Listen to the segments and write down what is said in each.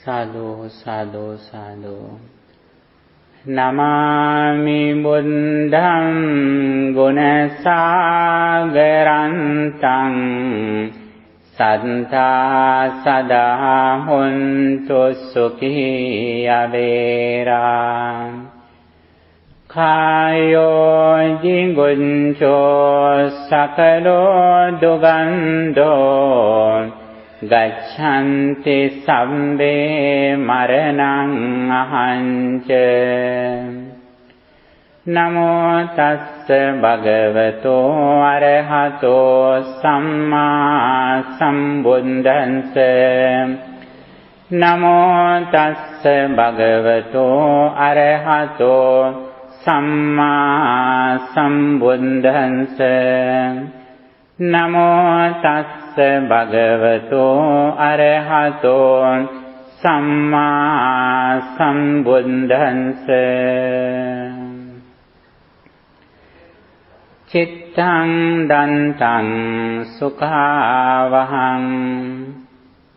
Sadhu, sadhu, sadhu. Namami buddham gunasagarantam santa sada huntu sukhi avera kayo jinguncho sakalo dugando gachanti sabbe maranang ahanca namo tassa bhagavato arahato samma sambuddhassa namo tassa bhagavato arahato samma sambuddhassa namo tassa bhagavato arahato samma sambuddhassa cittang dantang sukhavaham.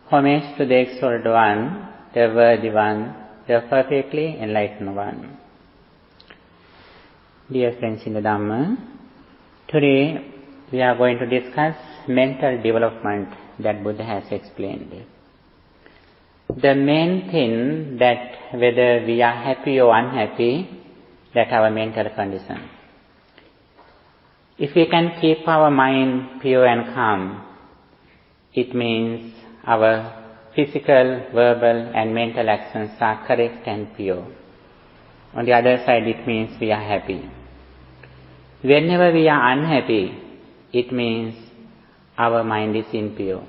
Homage to the Exalted One, the Worthy One, the perfectly enlightened One. Dear friends in the Dhamma, today we are going to discuss mental development that Buddha has explained. The main thing that whether we are happy or unhappy, that our mental condition. If we can keep our mind pure and calm, it means our physical, verbal and mental actions are correct and pure. On the other side, it means we are happy. Whenever we are unhappy, it means our mind is impure.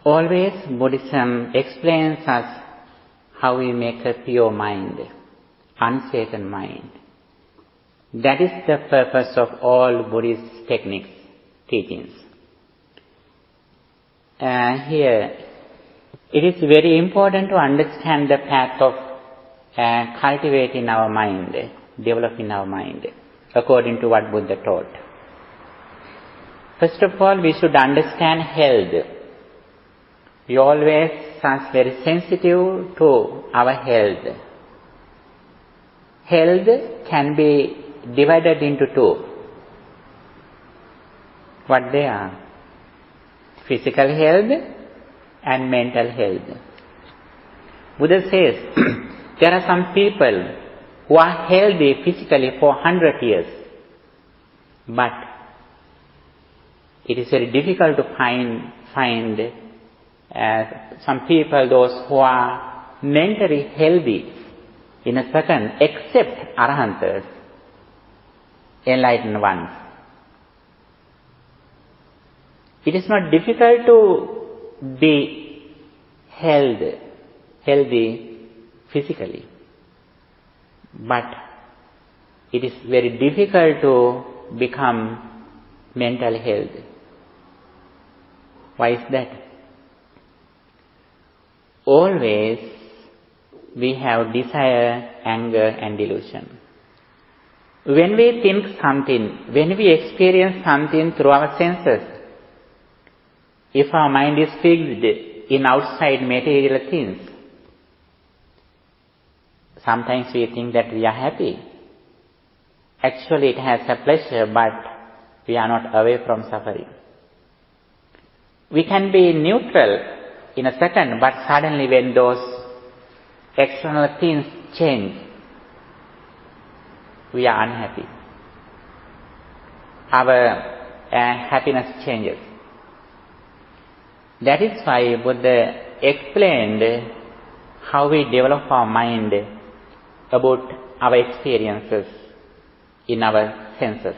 Always Buddhism explains us how we make a pure mind, uncertain mind. That is the purpose of all Buddhist techniques, teachings. Here, it is very important to understand the path of cultivating our mind, developing our mind, according to what Buddha taught. First of all, we should understand health. We always are very sensitive to our health. Health can be divided into two. What they are? Physical health and mental health. Buddha says there are some people who are healthy physically for 100 years, but it is very difficult to find some people, those who are mentally healthy in a second, except Arahantas, enlightened ones. It is not difficult to be healthy physically, but it is very difficult to become mental health. Why is that? Always we have desire, anger and delusion. When we think something, when we experience something through our senses, if our mind is fixed in outside material things, sometimes we think that we are happy. Actually it has a pleasure, but we are not away from suffering. We can be neutral in a second, but suddenly when those external things change, we are unhappy. Our happiness changes. That is why Buddha explained how we develop our mind about our experiences in our senses.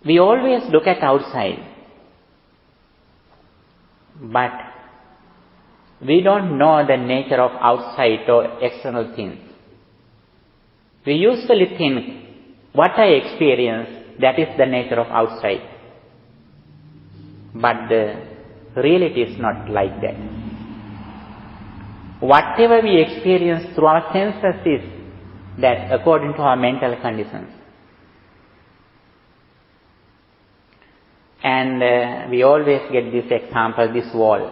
We always look at outside, but we don't know the nature of outside or external things. We usually think, what I experience, that is the nature of outside. But the reality is not like that. Whatever we experience through our senses is that according to our mental conditions. And we always get this example, this wall.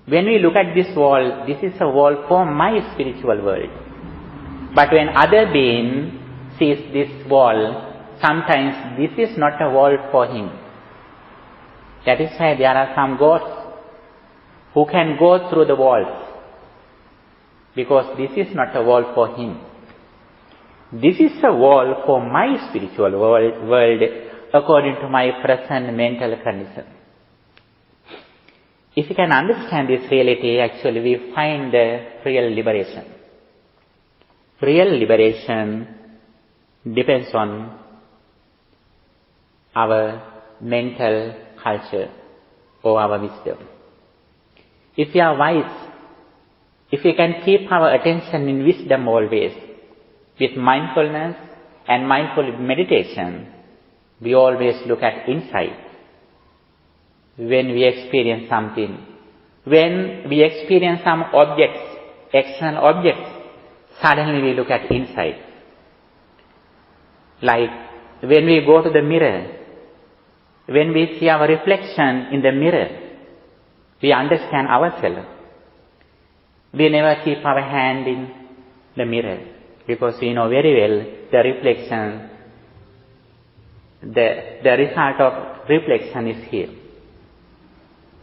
When we look at this wall, this is a wall for my spiritual world. But when other being sees this wall, sometimes this is not a wall for him. That is why there are some gods who can go through the walls, because this is not a wall for him. This is a wall for my spiritual world according to my present mental condition. If you can understand this reality, actually we find real liberation. Real liberation depends on our mental culture or our wisdom. If we are wise, if we can keep our attention in wisdom always, with mindfulness and mindful meditation, we always look at inside. When we experience something, when we experience some objects, external objects, suddenly we look at inside. Like when we go to the mirror, when we see our reflection in the mirror, we understand ourselves. We never keep our hand in the mirror, because we know very well the reflection, the result of reflection is here.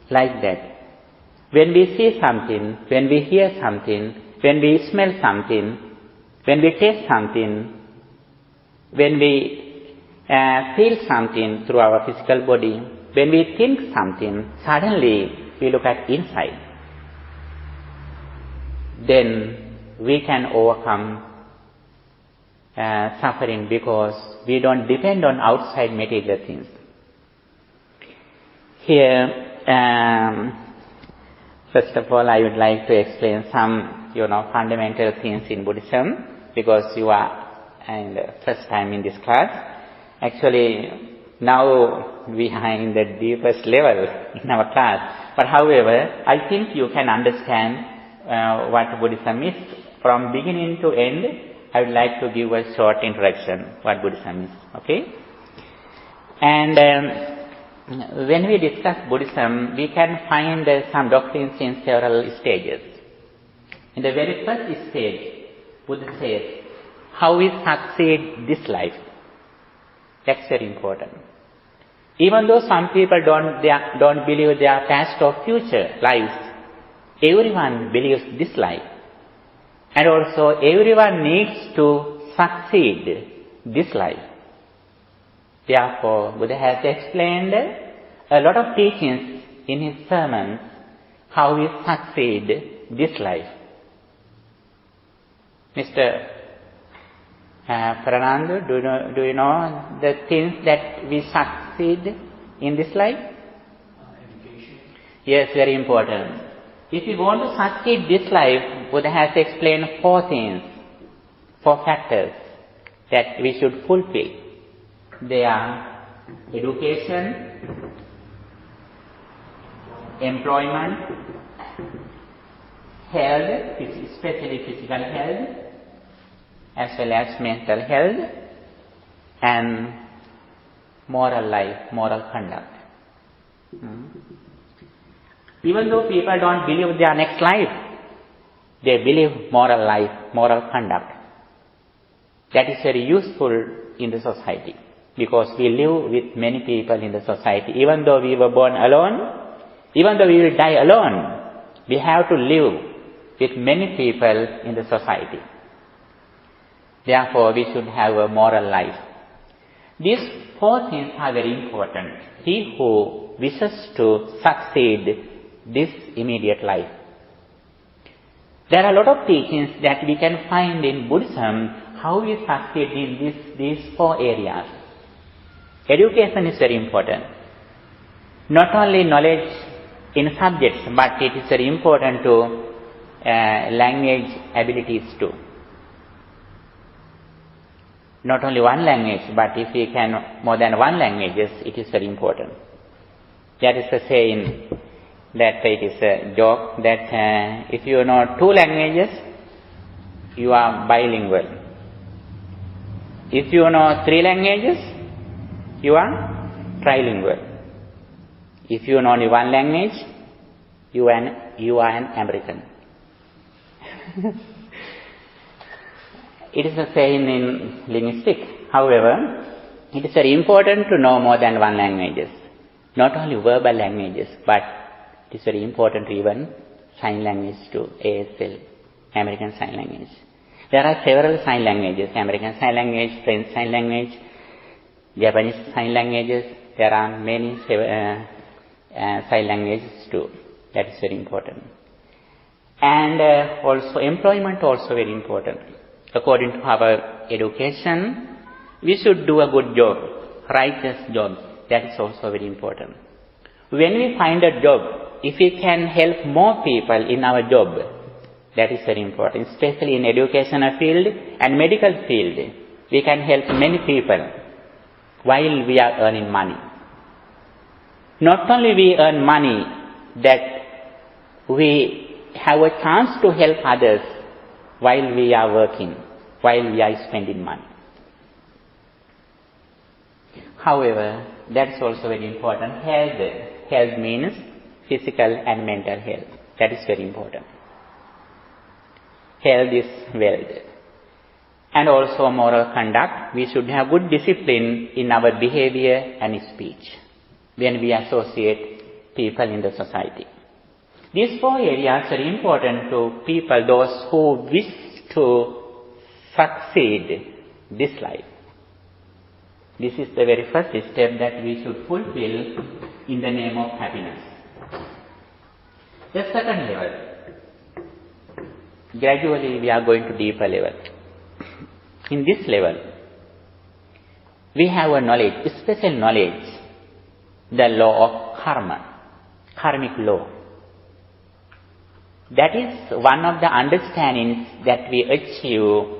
Like that. When we see something, when we hear something, when we smell something, when we taste something, when we feel something through our physical body, when we think something, suddenly we look at inside. Then we can overcome suffering, because we don't depend on outside material things. Here, first of all, I would like to explain some, fundamental things in Buddhism, because you are the first time in this class. Actually, now we are in the deepest level in our class. But however, I think you can understand what Buddhism is. From beginning to end, I would like to give a short introduction what Buddhism is. Okay? And when we discuss Buddhism, we can find some doctrines in several stages. In the very first stage, Buddha says, how we succeed this life. That's very important. Even though some people don't believe their past or future lives, everyone believes this life. And also everyone needs to succeed this life. Therefore, Buddha has explained a lot of teachings in his sermons, how we succeed this life. Mr. Fernando, do you know the things that we succeed in this life? Education. Yes, very important. If we want to succeed this life, Buddha has explained 4 things, 4 factors that we should fulfill. They are education, employment, health, especially physical health, as well as mental health, and moral life, moral conduct. Even though people don't believe their next life, they believe moral life, moral conduct. That is very useful in the society, because we live with many people in the society. Even though we were born alone, even though we will die alone, we have to live with many people in the society. Therefore, we should have a moral life. These 4 things are very important. He who wishes to succeed this immediate life. There are a lot of teachings that we can find in Buddhism, how we succeed in these 4 areas. Education is very important. Not only knowledge in subjects, but it is very important to language abilities too. Not only one language, but if we can more than one languages, it is very important. There is a saying that it is a joke that if you know 2 languages, you are bilingual. If you know 3 languages, you are trilingual. If you know only one language, you are an American. It is a saying in linguistics. However, it is very important to know more than one languages. Not only verbal languages, but it is very important to even sign language too, ASL, American Sign Language. There are several sign languages, American Sign Language, French Sign Language, Japanese Sign Languages. There are many sign languages too. That is very important. And also employment also very important. According to our education, we should do a good job, righteous job. That is also very important. When we find a job, if we can help more people in our job, that is very important. Especially in educational field and medical field, we can help many people while we are earning money. Not only we earn money, that we have a chance to help others while we are working, while we are spending money. However, that's also very important. Health means physical and mental health. That is very important. Health is wealth. And also moral conduct. We should have good discipline in our behavior and speech when we associate people in the society. These four areas are important to people, those who wish to succeed this life. This is the very first step that we should fulfill in the name of happiness. The second level. Gradually we are going to deeper level. In this level, we have a knowledge, a special knowledge, the law of karma, karmic law. That is one of the understandings that we achieve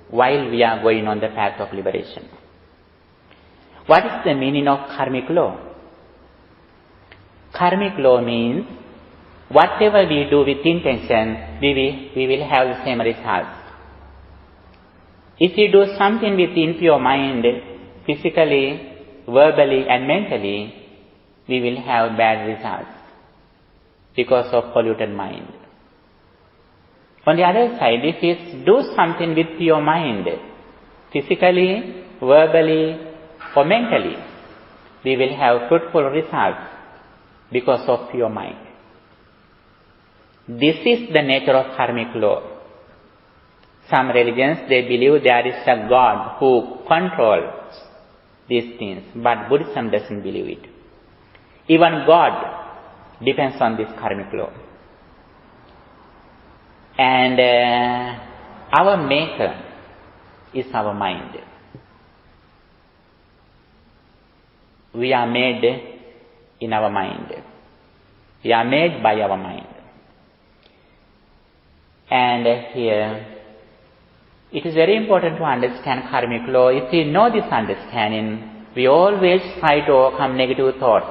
while we are going on the path of liberation. What is the meaning of karmic law? Karmic law means whatever we do with intention, we will have the same results. If you do something with impure mind, physically, verbally and mentally, we will have bad results because of polluted mind. On the other side, if we do something with pure mind, physically, verbally or mentally, we will have fruitful results because of pure mind. This is the nature of karmic law. Some religions, they believe there is a God who controls these things, but Buddhism doesn't believe it. Even God depends on this karmic law. And our maker is our mind. We are made in our mind. We are made by our mind. And here, it is very important to understand karmic law. If we know this understanding, we always try to overcome negative thoughts.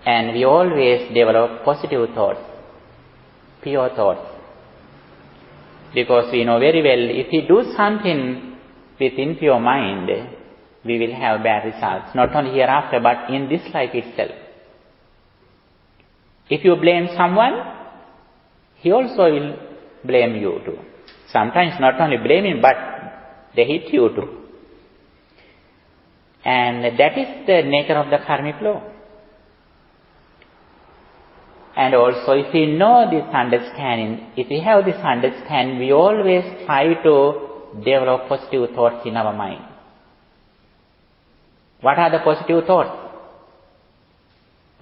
And we always develop positive thoughts, pure thoughts. Because we know very well, if we do something with impure mind, we will have bad results. Not only hereafter, but in this life itself. If you blame someone, he also will blame you too. Sometimes not only blaming, but they hit you too. And that is the nature of the karmic law. And also, if we know this understanding, if we have this understanding, we always try to develop positive thoughts in our mind. What are the positive thoughts?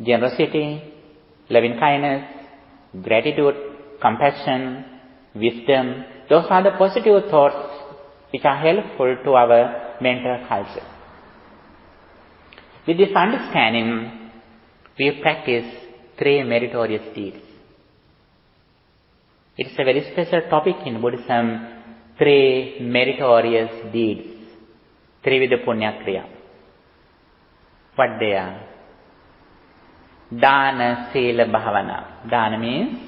Generosity, loving kindness, gratitude, compassion, wisdom. Those are the positive thoughts which are helpful to our mental culture. With this understanding, we practice 3 meritorious deeds. It is a very special topic in Buddhism, 3 meritorious deeds. Trivida Punya Kriya. What they are? Dana, Sila, Bhavana. Dana means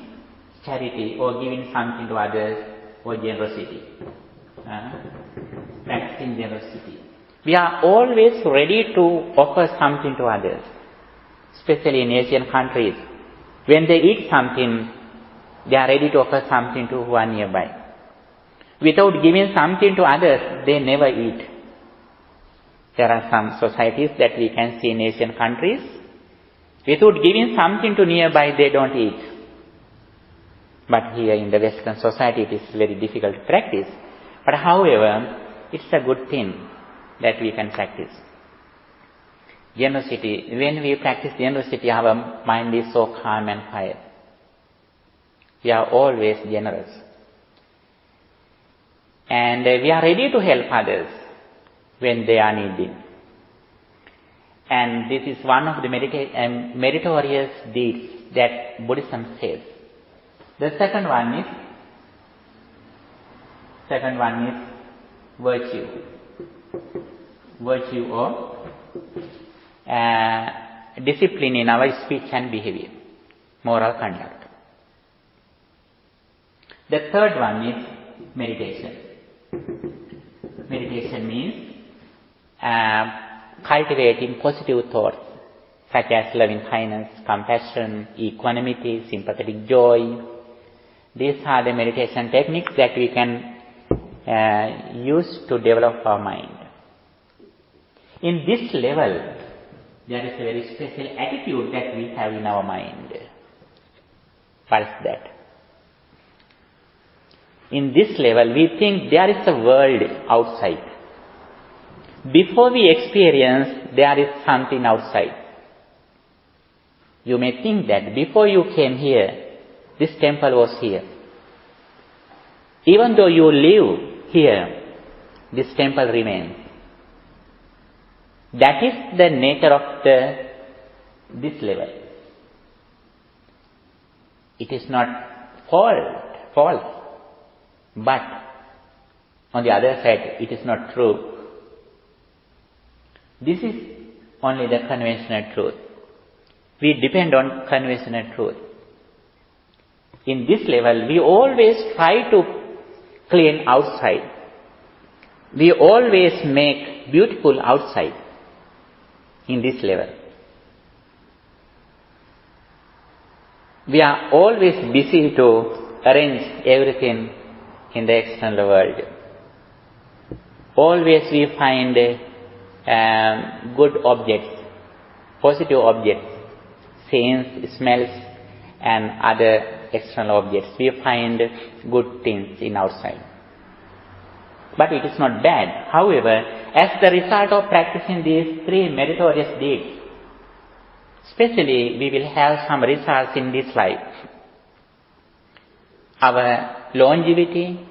charity or giving something to others or generosity. Practicing generosity. We are always ready to offer something to others, especially in Asian countries. When they eat something, they are ready to offer something to who are nearby. Without giving something to others, they never eat. There are some societies that we can see in Asian countries. Without giving something to nearby, they don't eat. But here in the Western society, it is very difficult to practice. But however, it's a good thing that we can practice. Generosity. When we practice generosity, our mind is so calm and quiet. We are always generous. And we are ready to help others when they are needing. And this is one of the meritorious deeds that Buddhism says. The second one is virtue. Virtue or discipline in our speech and behavior, moral conduct. The third one is meditation. Meditation means cultivating positive thoughts such as loving kindness, compassion, equanimity, sympathetic joy. These are the meditation techniques that we can use to develop our mind. In this level, there is a very special attitude that we have in our mind. What is that? In this level, we think there is a world outside. Before we experience, there is something outside. You may think that before you came here, this temple was here. Even though you live here, this temple remains. That is the nature of this level. It is not false. But on the other side, it is not true. This is only the conventional truth. We depend on conventional truth. In this level, we always try to clean outside. We always make beautiful outside in this level. We are always busy to arrange everything in the external world. Always we find good objects, positive objects, scenes, smells and other external objects. We find good things in outside. But it is not bad. However, as the result of practicing these three meritorious deeds, especially we will have some results in this life. Our longevity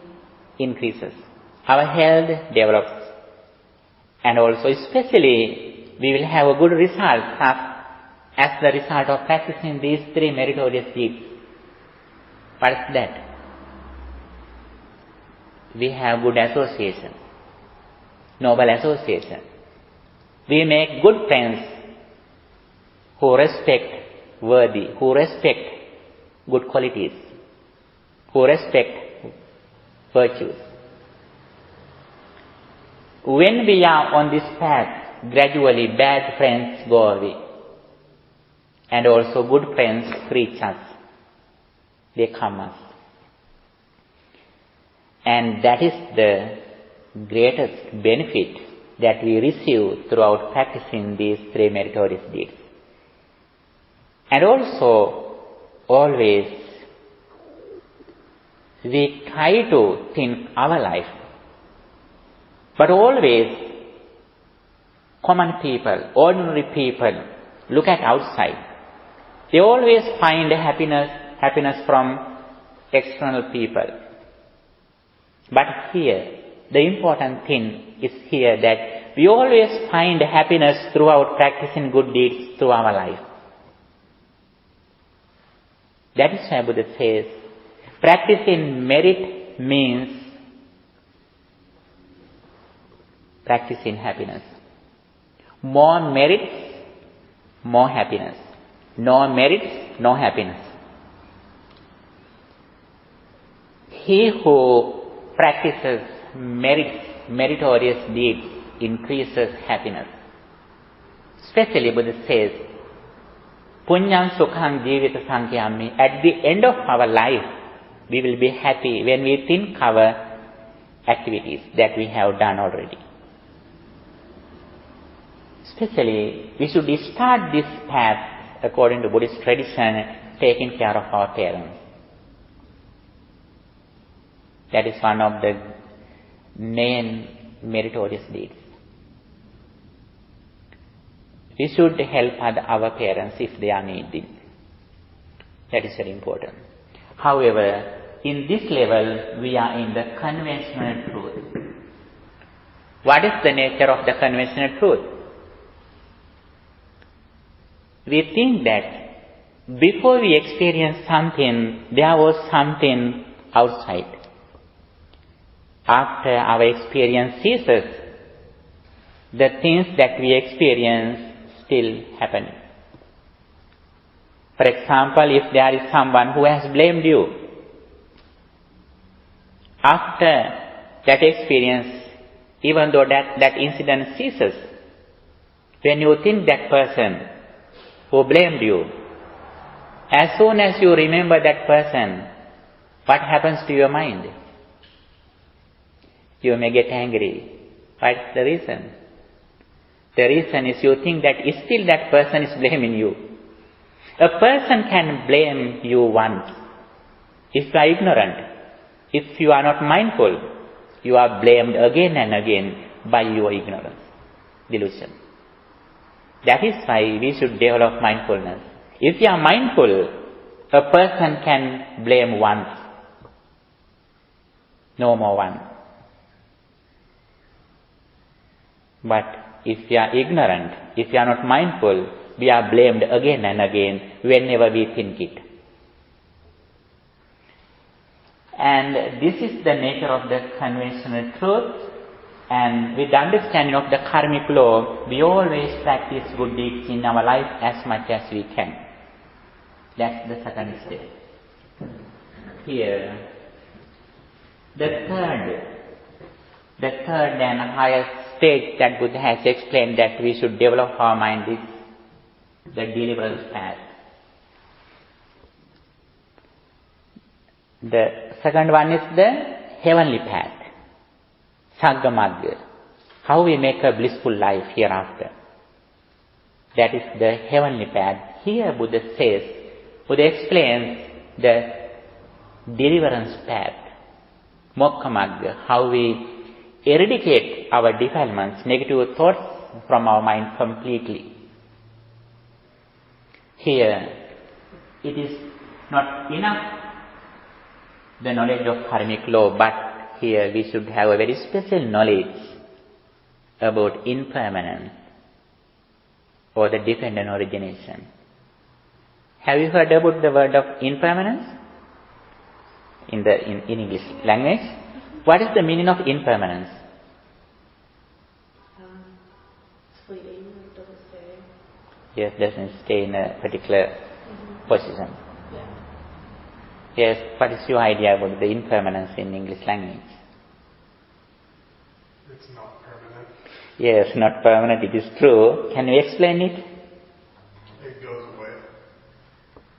increases. Our health develops. And also especially we will have a good result as the result of practicing these three meritorious deeds. What is that? We have good association, noble association. We make good friends who respect worthy, who respect good qualities, who respect virtues. When we are on this path, gradually bad friends go away. And also good friends reach us. They come us. And that is the greatest benefit that we receive throughout practicing these three meritorious deeds. And also, always, we try to think our life. But always, common people, ordinary people, look at outside. They always find happiness from external people. But here, the important thing is here that we always find happiness throughout practicing good deeds through our life. That is why Buddha says, practicing merit means practicing happiness. More merits, more happiness. No merits, no happiness. He who practices meritorious deeds increases happiness. Especially Buddha says, Punyam sukham jivita sankhayami. At the end of our life, we will be happy when we think our activities that we have done already. Especially, we should start this path according to Buddhist tradition, taking care of our parents. That is one of the main meritorious deeds. We should help our parents if they are needing. That is very important. However, in this level, we are in the conventional truth. What is the nature of the conventional truth? We think that before we experience something, there was something outside. After our experience ceases, the things that we experience still happen. For example, if there is someone who has blamed you, after that experience, even though that incident ceases, when you think that person who blamed you, as soon as you remember that person, what happens to your mind? You may get angry. What's the reason? The reason is you think that still that person is blaming you. A person can blame you once. If you are ignorant, if you are not mindful, you are blamed again and again by your ignorance, delusion. That is why we should develop mindfulness. If you are mindful, a person can blame once, no more one. But if we are ignorant, if we are not mindful, we are blamed again and again whenever we think it. And this is the nature of the conventional truth. And with the understanding of the karmic law, we always practice good deeds in our life as much as we can. That's the second step. Here, the third and highest stage that Buddha has explained that we should develop our mind is the deliverance path. The second one is the heavenly path, Dhammagaru. How we make a blissful life hereafter. That is the heavenly path. Here Buddha explains the deliverance path, Dhammagaru, how we eradicate our defilements, negative thoughts from our mind completely. Here, it is not enough the knowledge of karmic law, but here we should have a very special knowledge about impermanence or the dependent origination. Have you heard about the word of impermanence in English language? What is the meaning of impermanence? Fleeting, it doesn't stay. Yes, doesn't stay in a particular position. Yeah. Yes, what is your idea about the impermanence in English language? It's not permanent. Yes, not permanent, it is true. Can you explain it? It goes away.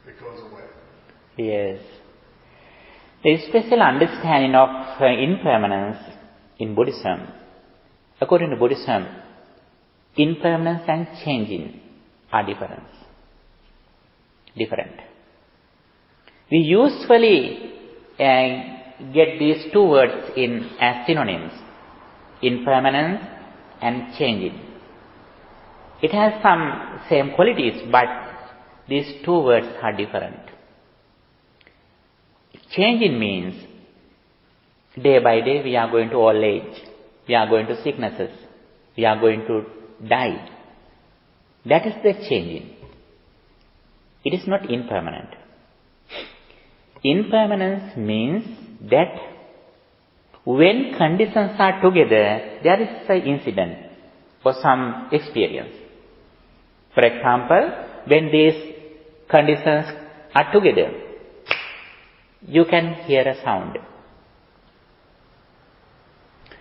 It goes away. Yes. There is special understanding of impermanence in Buddhism. According to Buddhism, impermanence and changing are different. We usually get these two words as synonyms, impermanence and changing. It has some same qualities, but these two words are different. Changing means day by day we are going to old age, we are going to sicknesses, we are going to die. That is the changing. It is not impermanent. Impermanence means that when conditions are together, there is an incident or some experience. For example, when these conditions are together, you can hear a sound.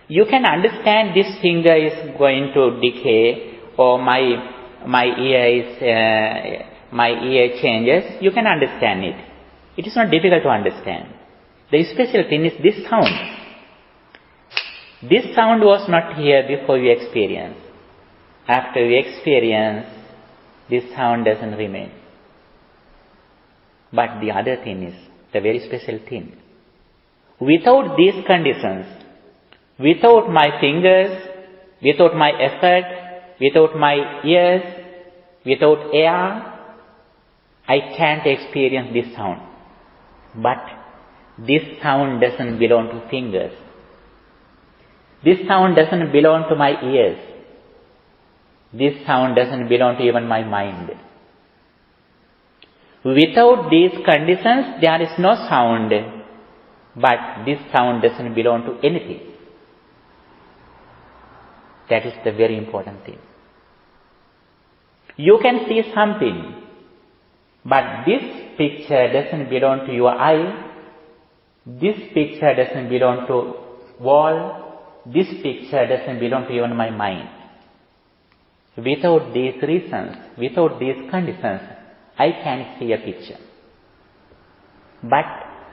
You can understand this finger is going to decay, or my ear is my ear changes, you can understand it. It is not difficult to understand. The special thing is this sound. This sound was not here before you experience. After you experience, this sound doesn't remain. But the other thing is the very special thing. Without these conditions, without my fingers, without my effort, without my ears, without air, I can't experience this sound. But this sound doesn't belong to fingers. This sound doesn't belong to my ears. This sound doesn't belong to even my mind. Without these conditions, there is no sound, but this sound doesn't belong to anything. That is the very important thing. You can see something, but this picture doesn't belong to your eye. This picture doesn't belong to wall. This picture doesn't belong to even my mind. Without these reasons, without these conditions, I can't see a picture. But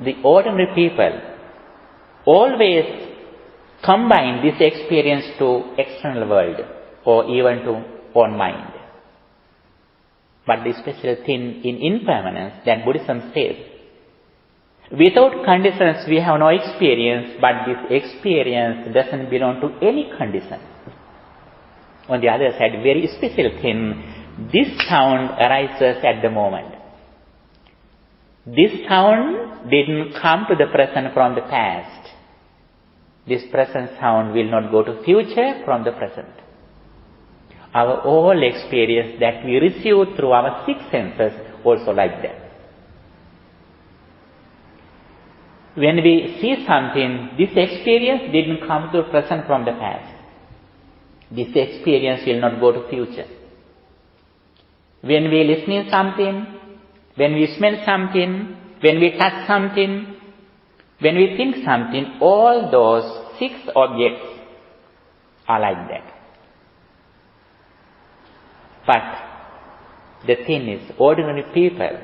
the ordinary people always combine this experience to external world or even to own mind. But the special thing in impermanence that Buddhism says, without conditions we have no experience, but this experience doesn't belong to any condition. On the other side, very special thing, this sound arises at the moment. This sound didn't come to the present from the past. This present sound will not go to future from the present. Our whole experience that we receive through our six senses also like that. When we see something, this experience didn't come to the present from the past. This experience will not go to future. When we listen something, when we smell something, when we touch something, when we think something, all those six objects are like that. But the thing is, ordinary people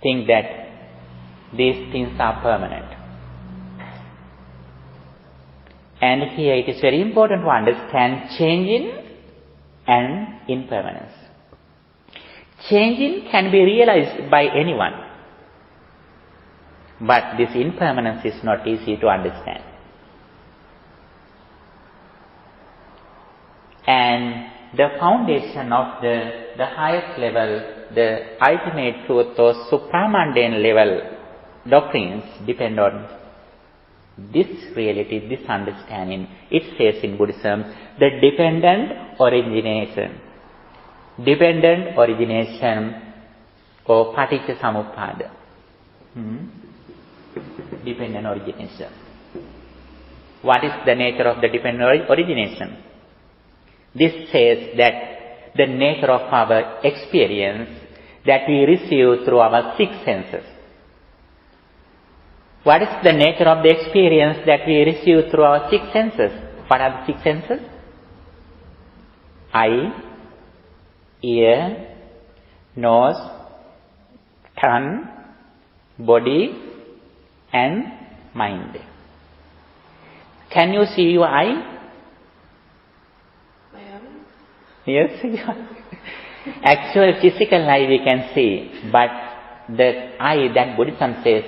think that these things are permanent. And here it is very important to understand changing and impermanence. Changing can be realized by anyone. But this impermanence is not easy to understand. And the foundation of the highest level, the ultimate truth or supramundane level doctrines depend on this reality, this understanding. It says in Buddhism, the dependent origination. Dependent origination or paticca samuppada. Dependent origination. What is the nature of the dependent origination? This says that the nature of our experience that we receive through our six senses. What is the nature of the experience that we receive through our six senses? What are the six senses? Eye, ear, nose, tongue, body, and mind. Can you see your eye? My own? Yes. Actual physical eye we can see, but the eye that Buddhism says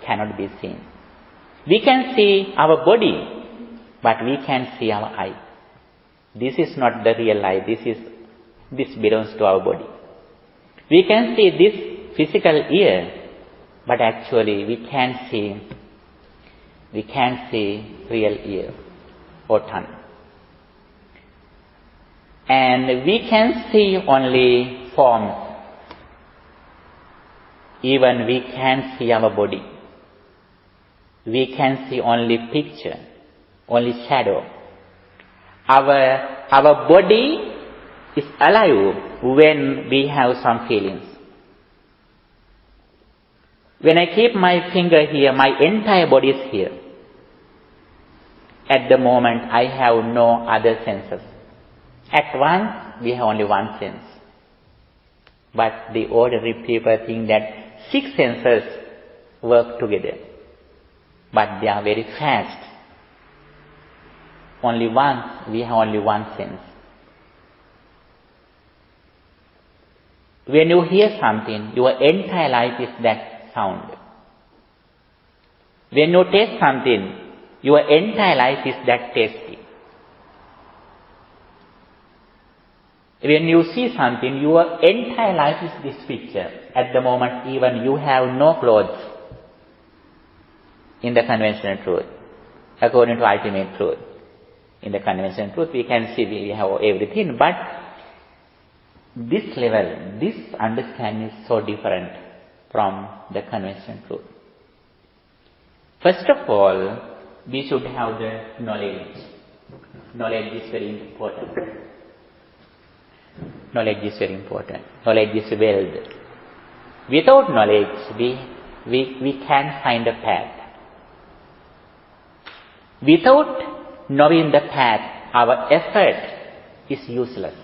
cannot be seen. We can see our body, but we can't see our eye. This is not the real eye. This belongs to our body. We can see this physical ear, but actually we can't see real ear or tongue. And we can see only forms. Even we can't see our body. We can see only picture, only shadow. Our body is alive when we have some feelings. When I keep my finger here, my entire body is here. At the moment, I have no other senses. At once, we have only one sense. But the ordinary people think that 6 senses work together. But they are very fast. We have only one sense. When you hear something, your entire life is that sound. When you taste something, your entire life is that tasting. When you see something, your entire life is this picture. At the moment, even you have no clothes in the conventional truth, according to ultimate truth. In the conventional truth, we can see we have everything, but this level, this understanding is so different from the conventional truth. First of all, we should have the knowledge. Knowledge is very important. Knowledge is very important. Knowledge is wealth. Without knowledge, we can't find a path. Without knowing the path, our effort is useless.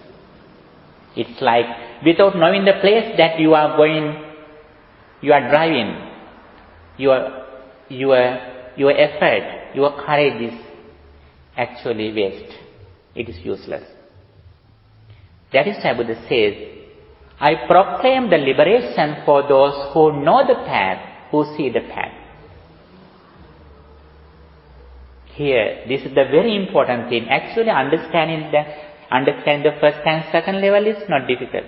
It's like without knowing the place that you are going, you are driving, your effort, your courage is actually waste. It is useless. That is why Buddha says, I proclaim the liberation for those who know the path, who see the path. Here, this is the very important thing. Actually, understand the first and second level is not difficult.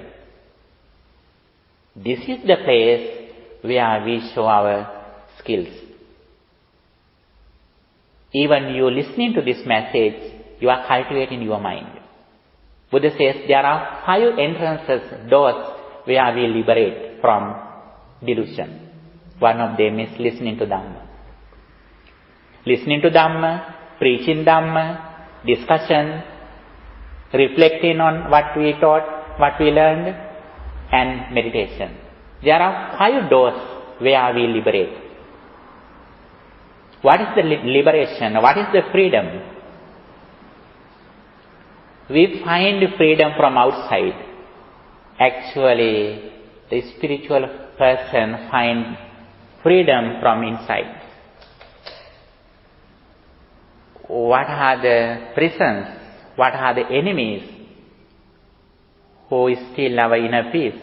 This is the place where we show our skills. Even you listening to this message, you are cultivating your mind. Buddha says there are 5 entrances, doors, where we liberate from delusion. One of them is listening to Dhamma. Listening to Dhamma, preaching Dhamma, discussion, reflecting on what we taught, what we learned, and meditation. There are 5 doors where we liberate. What is the liberation? What is the freedom? We find freedom from outside. Actually, the spiritual person finds freedom from inside. What are the prisons? What are the enemies who steal our inner peace?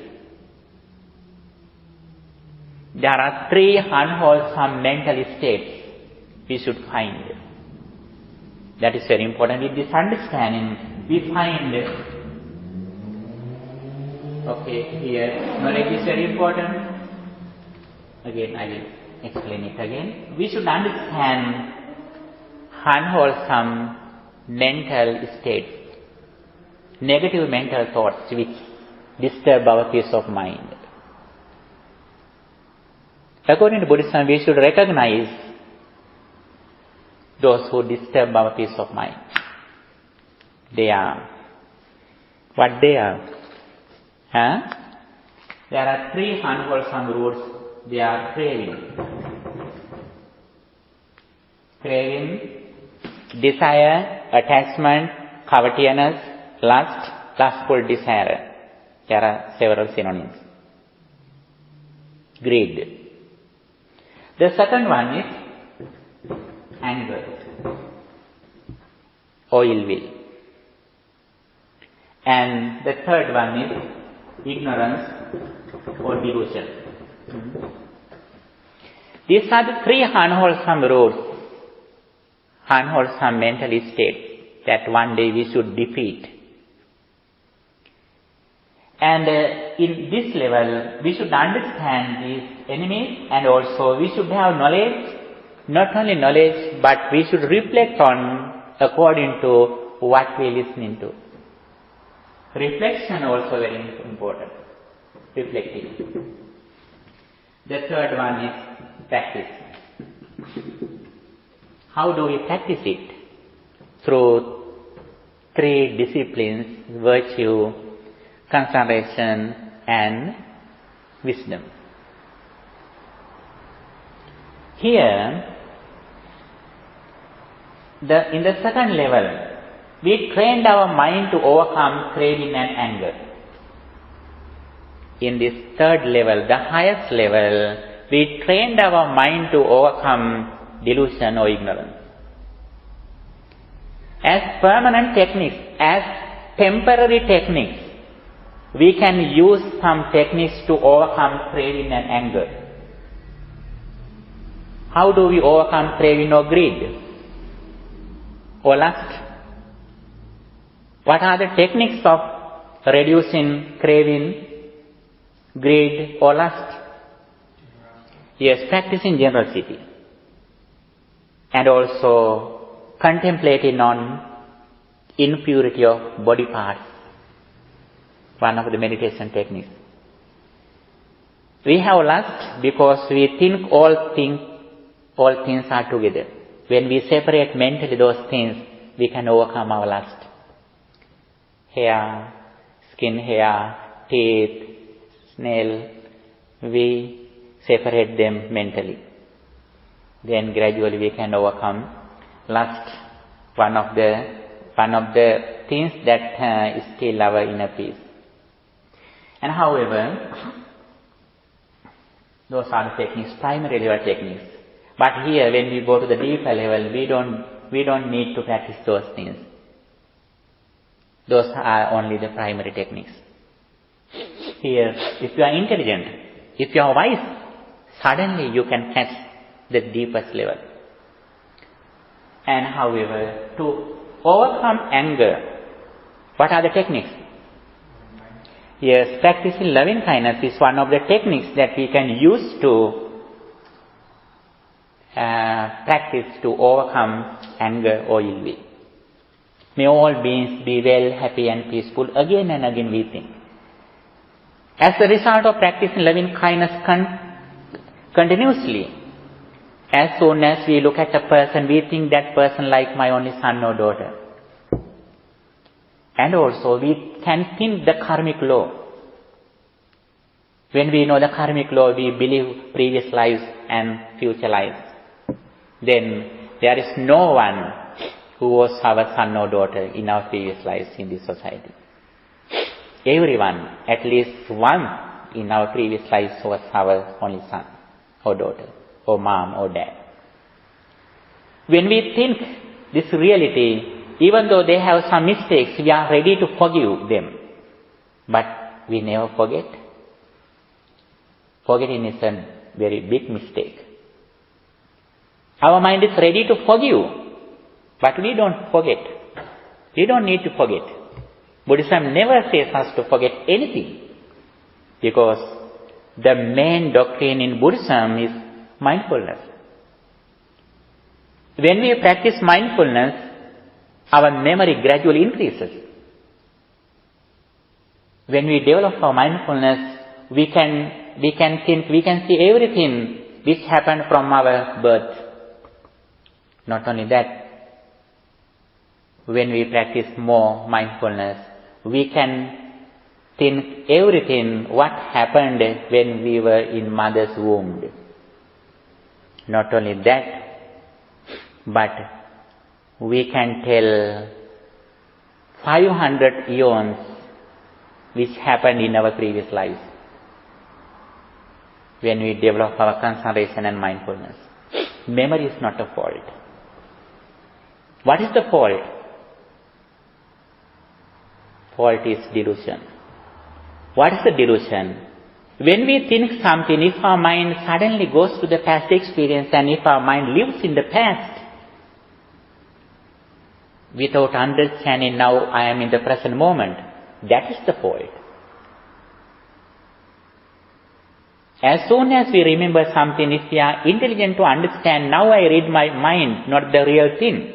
There are 3 unwholesome mental states we should find. That is very important. With this understanding, we find, here, knowledge is very important. Again, I will explain it again. We should understand unwholesome mental states, negative mental thoughts which disturb our peace of mind. According to Buddhism, we should recognize those who disturb our peace of mind. They are what they are. There are 3 unwholesome roots. They are craving, desire, attachment, covetousness, lust, lustful desire. There are several synonyms. Greed. The second one is anger or ill will. And the third one is ignorance or delusion. These are the 3 unwholesome roots, unwholesome mental states that one day we should defeat. And in this level, we should understand these enemies, and also we should have knowledge. Not only knowledge, but we should reflect on according to what we are listening to. Reflection also very important. Reflecting. The third one is practice. How do we practice it? Through 3 disciplines: virtue, concentration, and wisdom. Here, in the second level, we trained our mind to overcome craving and anger. in this third level, the highest level, we trained our mind to overcome delusion or ignorance. As permanent techniques, as temporary techniques, we can use some techniques to overcome craving and anger. How do we overcome craving or greed or lust? What are the techniques of reducing craving, greed or lust? Yes, practicing generosity and also contemplating on impurity of body parts, one of the meditation techniques. We have lust because we think all things are together. When we separate mentally those things, we can overcome our lust. Hair, skin, hair, teeth, nail, we separate them mentally. Then gradually we can overcome lust, one of the things that steal our inner peace. And however, those are the techniques, primary level techniques. But here, when we go to the deeper level, we don't need to practice those things. Those are only the primary techniques. Here, if you are intelligent, if you are wise, suddenly you can catch the deepest level. And however, to overcome anger, what are the techniques? Yes, practicing loving kindness is one of the techniques that we can use to practice to overcome anger or ill will. May all beings be well, happy and peaceful. Again and again we think. As a result of practicing loving kindness continuously, as soon as we look at a person, we think that person like my only son or daughter. And also we can think the karmic law. When we know the karmic law, we believe previous lives and future lives. Then there is no one who was our son or daughter in our previous lives in this society. Everyone, at least one in our previous lives was our only son or daughter, or mom or dad. When we think this reality, even though they have some mistakes, we are ready to forgive them. But we never forget. Forgetting is a very big mistake. Our mind is ready to forgive, but we don't forget. We don't need to forget. Buddhism never says us to forget anything, because the main doctrine in Buddhism is mindfulness. When we practice mindfulness, our memory gradually increases. When we develop our mindfulness, we can think, we can see everything which happened from our birth. Not only that, when we practice more mindfulness, we can think everything what happened when we were in mother's womb. Not only that, but we can tell 500 eons which happened in our previous lives when we develop our concentration and mindfulness. Memory is not a fault. What is the fault? Fault is delusion. What is the delusion? When we think something, if our mind suddenly goes to the past experience and if our mind lives in the past, without understanding now I am in the present moment, that is the fault. As soon as we remember something, if we are intelligent to understand, now I read my mind, not the real thing,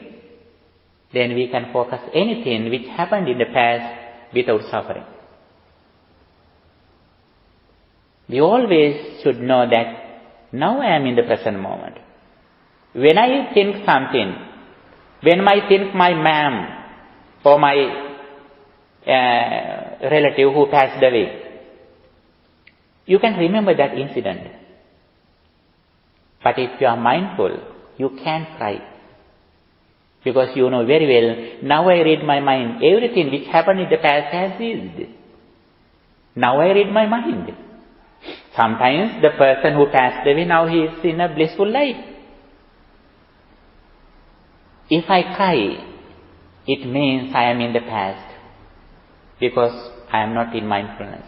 then we can focus anything which happened in the past without suffering. We always should know that now I am in the present moment. When I think something, when I think my ma'am or my relative who passed away, you can remember that incident. But if you are mindful, you can't cry. Because you know very well, now I read my mind, everything which happened in the past has ceased. Now I read my mind. Sometimes the person who passed away, now he is in a blissful life. If I cry, it means I am in the past, because I am not in mindfulness.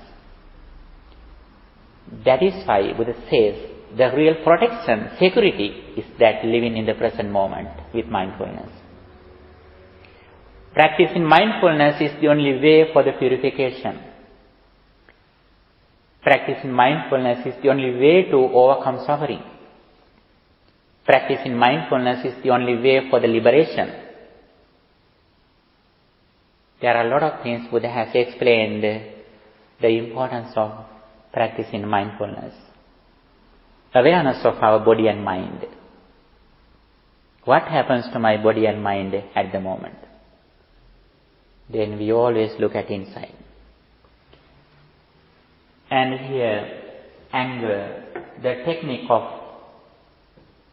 That is why Buddha says the real protection, security is that living in the present moment with mindfulness. Practicing mindfulness is the only way for the purification. Practicing mindfulness is the only way to overcome suffering. Practicing mindfulness is the only way for the liberation. There are a lot of things Buddha has explained the importance of practicing mindfulness. Awareness of our body and mind. What happens to my body and mind at the moment? Then we always look at inside. And here, anger, the technique of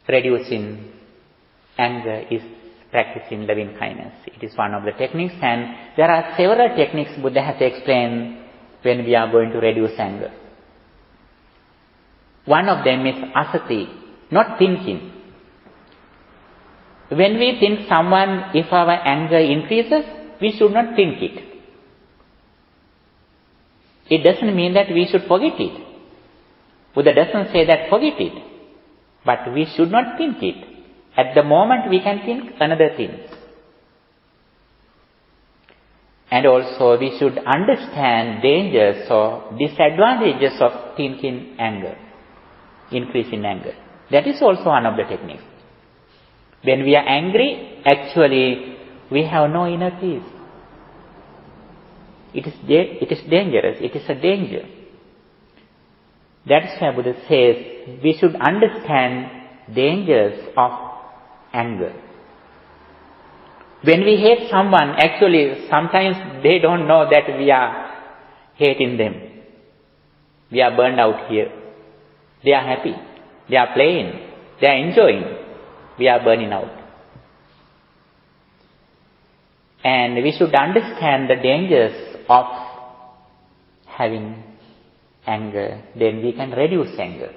reducing anger is practicing loving kindness. It is one of the techniques, and there are several techniques Buddha has explained when we are going to reduce anger. One of them is asati, not thinking. When we think someone, if our anger increases, we should not think it. It doesn't mean that we should forget it. Buddha doesn't say that forget it. But we should not think it. At the moment we can think another thing. And also we should understand dangers or disadvantages of thinking anger, increase in anger. That is also one of the techniques. When we are angry, actually we have no inner peace. It is dangerous. It is a danger. That is why Buddha says we should understand dangers of anger. When we hate someone, actually sometimes they don't know that we are hating them. We are burned out here. They are happy. They are playing. They are enjoying. We are burning out. And we should understand the dangers of having anger. Then we can reduce anger.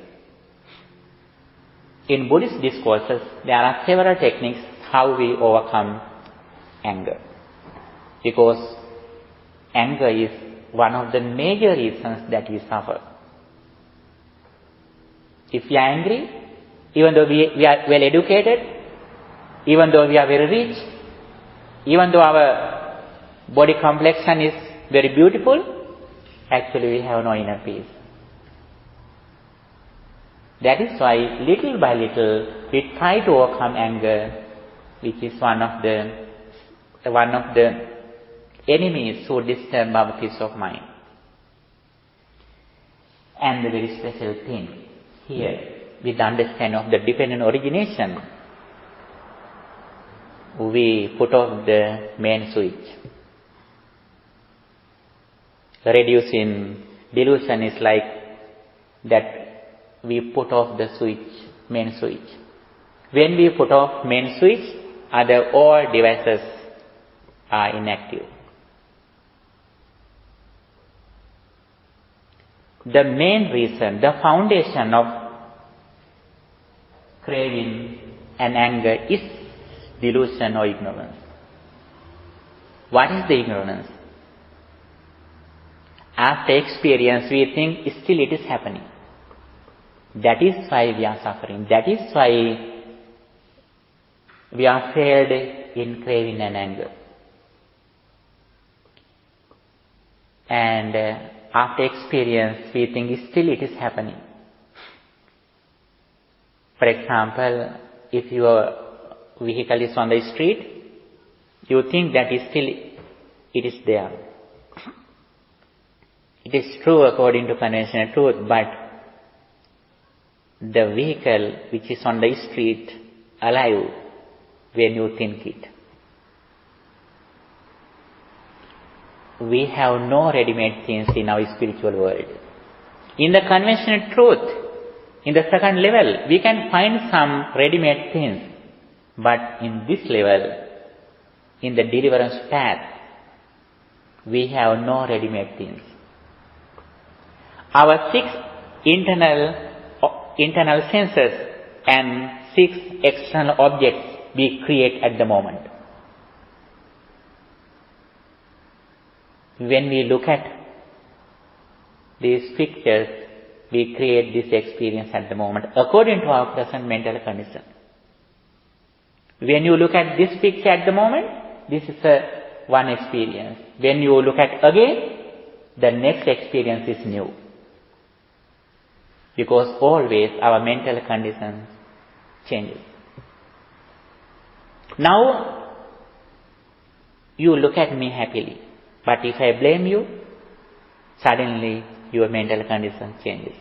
In Buddhist discourses, there are several techniques how we overcome anger. Because anger is one of the major reasons that we suffer. If we are angry, even though we are well educated, even though we are very rich, even though our body complexion is very beautiful, actually we have no inner peace. That is why little by little we try to overcome anger, which is one of the enemies who disturb our peace of mind. And the very special thing here, with the understanding of the dependent origination, we put off the main switch. Reducing delusion is like that we put off the main switch. When we put off main switch, all devices are inactive. The main reason, the foundation of craving and anger is delusion or ignorance. What is the ignorance? After experience, we think still it is happening. That is why we are suffering. That is why we are failed in craving and anger. And after experience, we think still it is happening. For example, if your vehicle is on the street, you think that it is there. It is true according to conventional truth, but the vehicle which is on the street alive when you think it. We have no ready-made things in our spiritual world. In the conventional truth, in the second level, we can find some ready-made things. But in this level, in the deliverance path, we have no ready-made things. Our 6 internal senses and 6 external objects we create at the moment. When we look at these pictures, we create this experience at the moment according to our present mental condition. When you look at this picture at the moment, this is one experience. When you look at again, the next experience is new. Because always our mental condition changes. Now, you look at me happily. But if I blame you, suddenly your mental condition changes.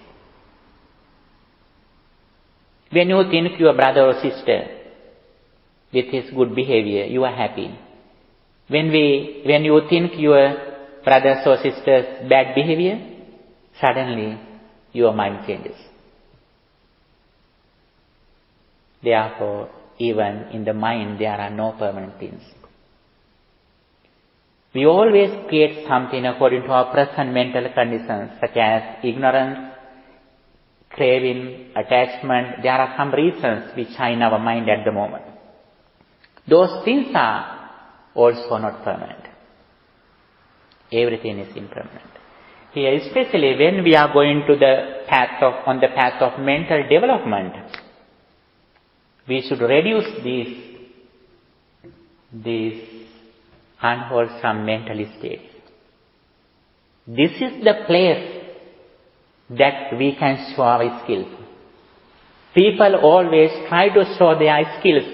When you think your brother or sister with his good behavior, you are happy. When you think your brothers or sisters bad behavior, suddenly your mind changes. Therefore, even in the mind there are no permanent things. We always create something according to our present mental conditions, such as ignorance, craving, attachment. There are some reasons which are in our mind at the moment. Those things are also not permanent. Everything is impermanent. Here, especially when we are going to on the path of mental development, we should reduce these unwholesome mental states. This is the place that we can show our skills. People always try to show their skills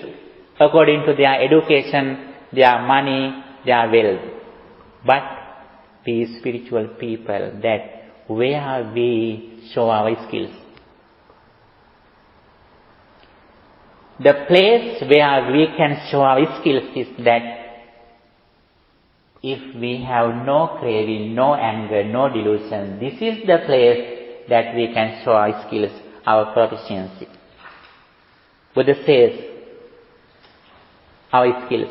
according to their education, their money, their wealth. But we spiritual people, that where we show our skills. The place where we can show our skills is that if we have no craving, no anger, no delusion, this is the place that we can show our skills, our proficiency. Buddha says, our skills.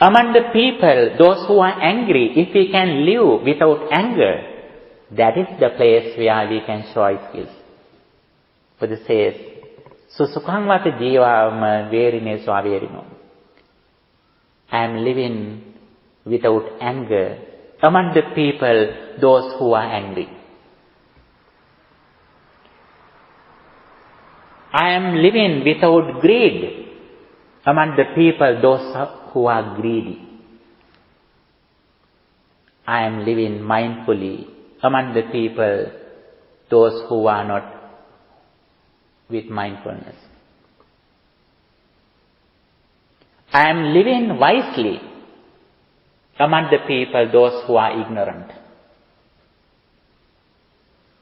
Among the people, those who are angry, if we can live without anger, that is the place where we can show our skills. Buddha says, Susukhang vata jivama verine swaverino. I am living without anger among the people, those who are angry. I am living without greed among the people, those who are greedy. I am living mindfully among the people, those who are not with mindfulness. I am living wisely among the people, those who are ignorant.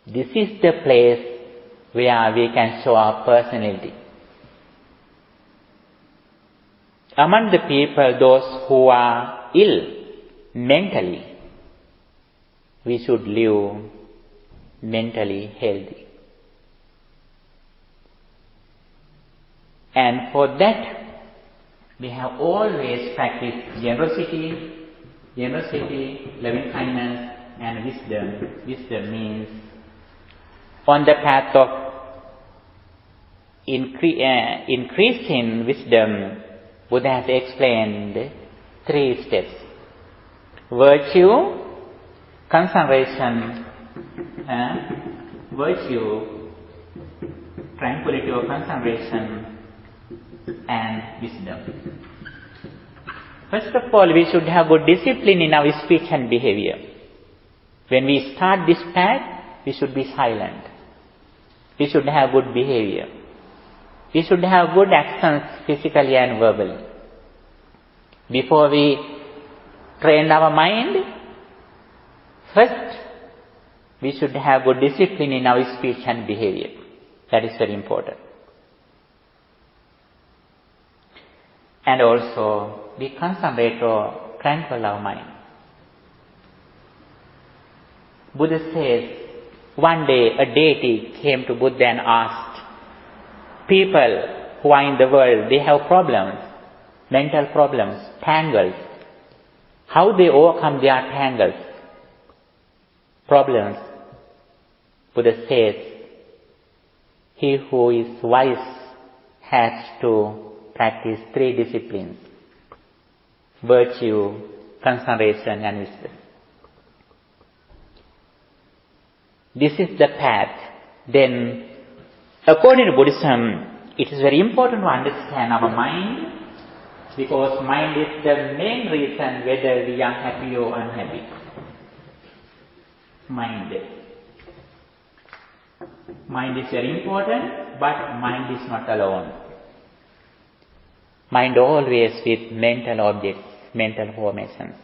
This is the place where we can show our personality. Among the people, those who are ill mentally, we should live mentally healthy. And for that, we have always practiced generosity, loving kindness, and wisdom. Wisdom means on the path of increasing wisdom, Buddha has explained 3 steps. Virtue, concentration, tranquility or concentration, and wisdom. First of all, we should have good discipline in our speech and behavior. When we start this path, we should be silent. We should have good behavior. We should have good actions physically and verbally. Before we train our mind, first we should have good discipline in our speech and behavior. That is very important. And also, we concentrate or tranquil our mind. Buddha says, one day a deity came to Buddha and asked, people who are in the world, they have problems, mental problems, tangles. How they overcome their tangles, problems? Buddha says, he who is wise has to practice 3 disciplines: virtue, concentration, and wisdom. This is the path. Then, according to Buddhism, it is very important to understand our mind, because mind is the main reason whether we are happy or unhappy. Mind is very important, but mind is not alone. Mind always with mental objects, mental formations.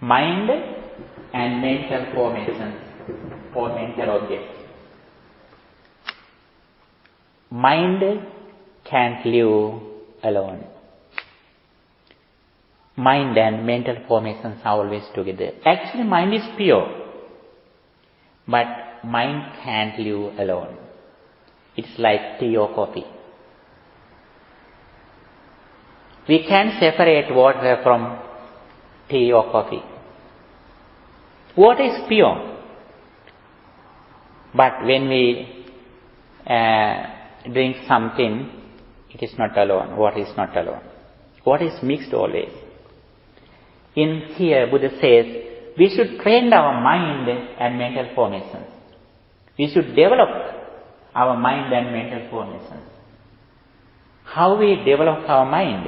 Mind and mental formations or mental objects. Mind can't live alone. Mind and mental formations are always together. Actually, mind is pure, but mind can't live alone. It's like tea or coffee. We can separate water from tea or coffee. Water is pure, but when we drink something, it is not alone. Water is not alone. Water is mixed always. In here, Buddha says, we should train our mind and mental formations. We should develop our mind and mental formations. How we develop our mind?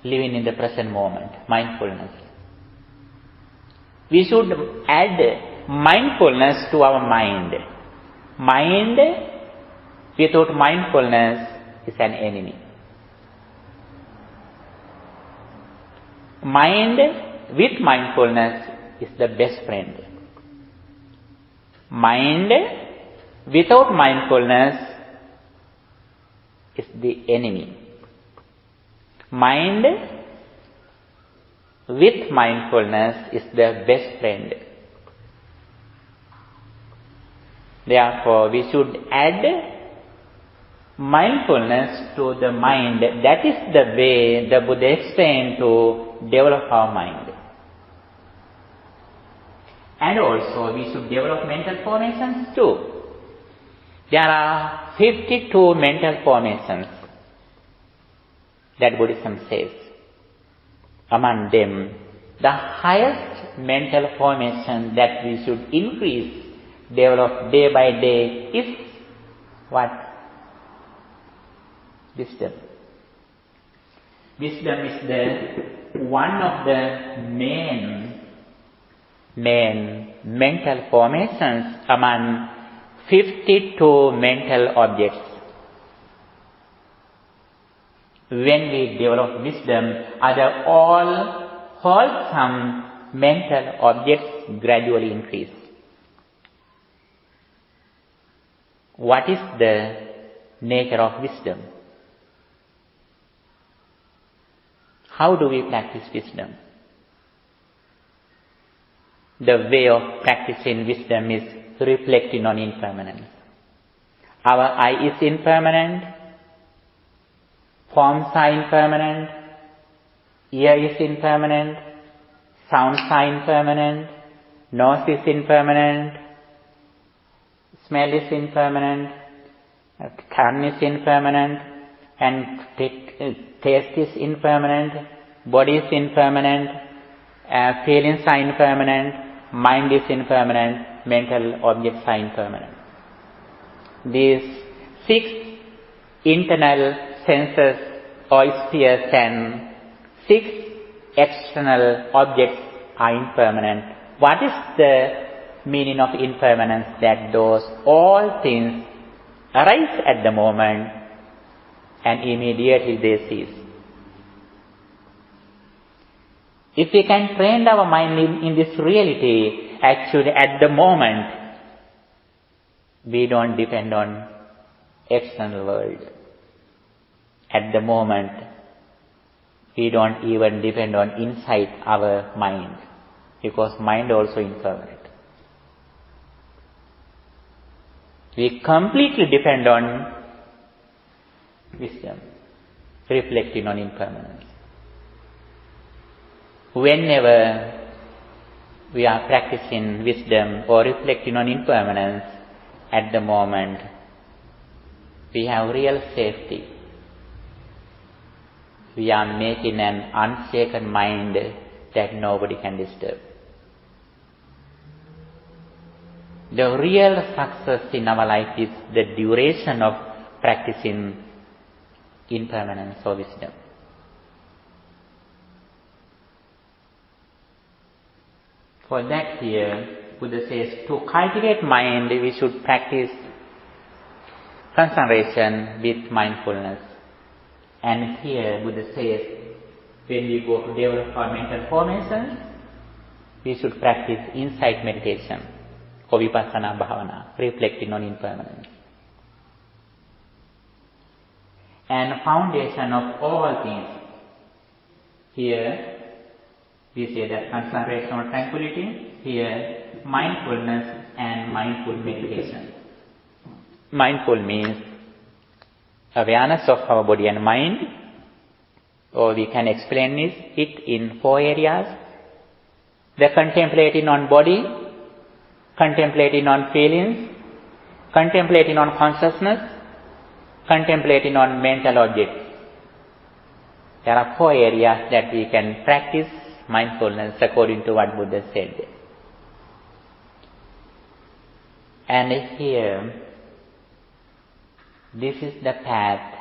Living in the present moment, mindfulness. We should add mindfulness to our mind. Mind without mindfulness is an enemy. Mind with mindfulness is the best friend. Mind without mindfulness is the enemy. Mind with mindfulness is the best friend. Therefore, we should add mindfulness to the mind. That is the way the Buddha explained to develop our mind. And also, we should develop mental formations too. There are 52 mental formations that Buddhism says. Among them, the highest mental formation that we should increase, develop day by day is what? Wisdom. Wisdom is the one of the main mental formations among 52 mental objects. When we develop wisdom, other all wholesome mental objects gradually increase. What is the nature of wisdom? How do we practice wisdom? The way of practicing wisdom is reflecting on impermanence. Our eye is impermanent. Forms are impermanent, ear is impermanent, sounds are impermanent, nose is impermanent, smell is impermanent, tongue is impermanent, and taste is impermanent, body is impermanent, feelings are impermanent, mind is impermanent, mental objects are impermanent. These 6 internal senses or spheres and 6 external objects are impermanent. What is the meaning of impermanence? That those all things arise at the moment and immediately they cease. If we can train our mind in this reality, actually at the moment, we don't depend on external world. At the moment, we don't even depend on inside our mind, because mind also impermanent. We completely depend on wisdom, reflecting on impermanence. Whenever we are practicing wisdom or reflecting on impermanence at the moment, we have real safety. We are making an unshaken mind that nobody can disturb. The real success in our life is the duration of practicing impermanence or wisdom. For that here, Buddha says, to cultivate mind, we should practice concentration with mindfulness. And here, Buddha says, when we go to develop our mental formations, we should practice insight meditation or vipassana bhavana, reflecting on impermanence. And foundation of all things, here we say that concentration or tranquility, here mindfulness and mindful meditation. Mindful means awareness of our body and mind, or we can explain it in 4 areas. The contemplating on body, contemplating on feelings, contemplating on consciousness, contemplating on mental objects. There are 4 areas that we can practice mindfulness according to what Buddha said. And here, this is the path.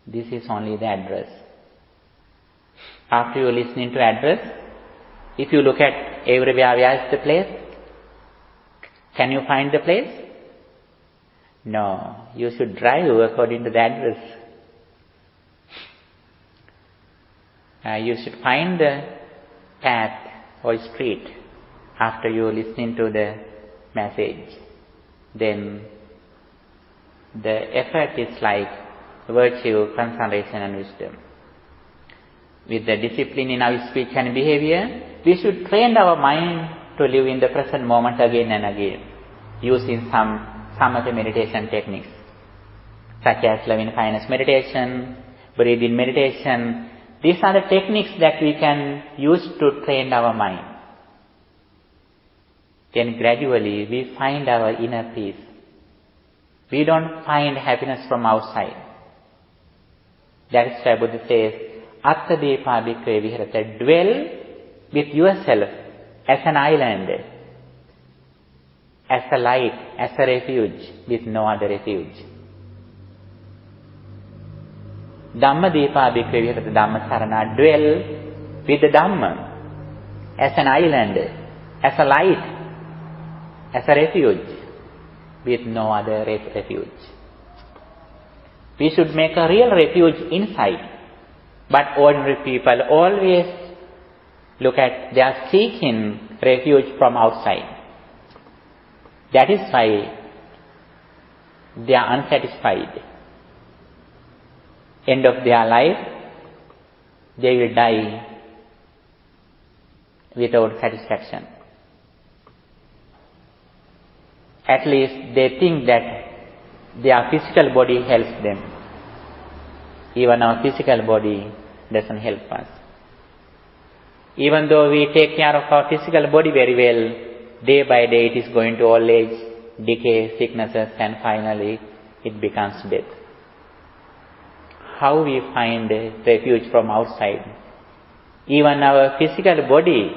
This is only the address. After you listening to address, if you look at everywhere, where is the place? Can you find the place? No. You should drive according to the address. You should find the path or street after you listening to the message. Then the effort is like virtue, concentration and wisdom. With the discipline in our speech and behavior, we should train our mind to live in the present moment again and again, using some samatha meditation techniques, such as loving kindness meditation, breathing meditation. These are the techniques that we can use to train our mind. Then gradually we find our inner peace. We don't find happiness from outside. That is why Buddha says, Atta depa bhikkhave viharata, dwell with yourself as an island, as a light, as a refuge, with no other refuge. Dhamma depa bhikkhave viharata dhamma sarana, dwell with the Dhamma as an island, as a light, as a refuge, with no other refuge. We should make a real refuge inside. But ordinary people always look at, they are seeking refuge from outside. That is why they are unsatisfied. End of their life, they will die without satisfaction. At least they think that their physical body helps them. Even our physical body doesn't help us. Even though we take care of our physical body very well, day by day it is going to old age, decay, sicknesses, and finally it becomes death. How we find refuge from outside? Even our physical body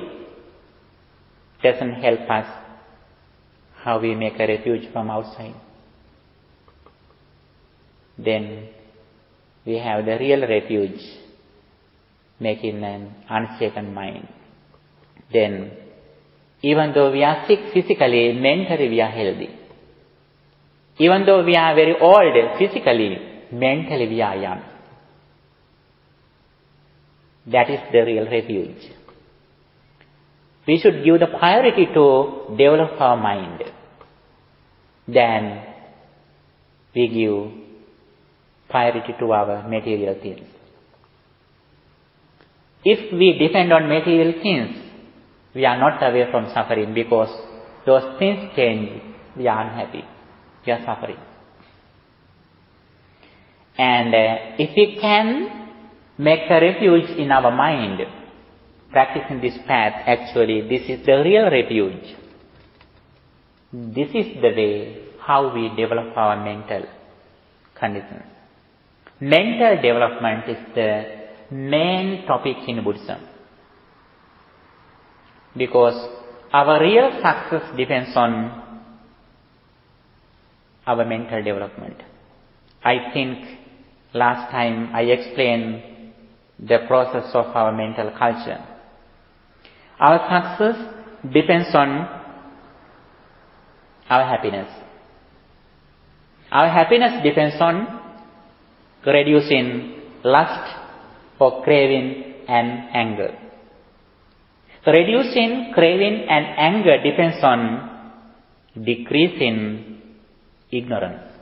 doesn't help us. How we make a refuge from outside? Then we have the real refuge, making an unshaken mind. Then, even though we are sick physically, mentally we are healthy. Even though we are very old physically, mentally we are young. That is the real refuge. We should give the priority to develop our mind. Then we give priority to our material things. If we depend on material things, we are not away from suffering, because those things change, we are unhappy, we are suffering. And if we can make a refuge in our mind, practicing this path, actually, this is the real refuge. This is the way how we develop our mental conditions. Mental development is the main topic in Buddhism. Because our real success depends on our mental development. I think last time I explained the process of our mental culture. Our success depends on our happiness. Our happiness depends on reducing lust or craving and anger. Reducing craving and anger depends on decreasing ignorance.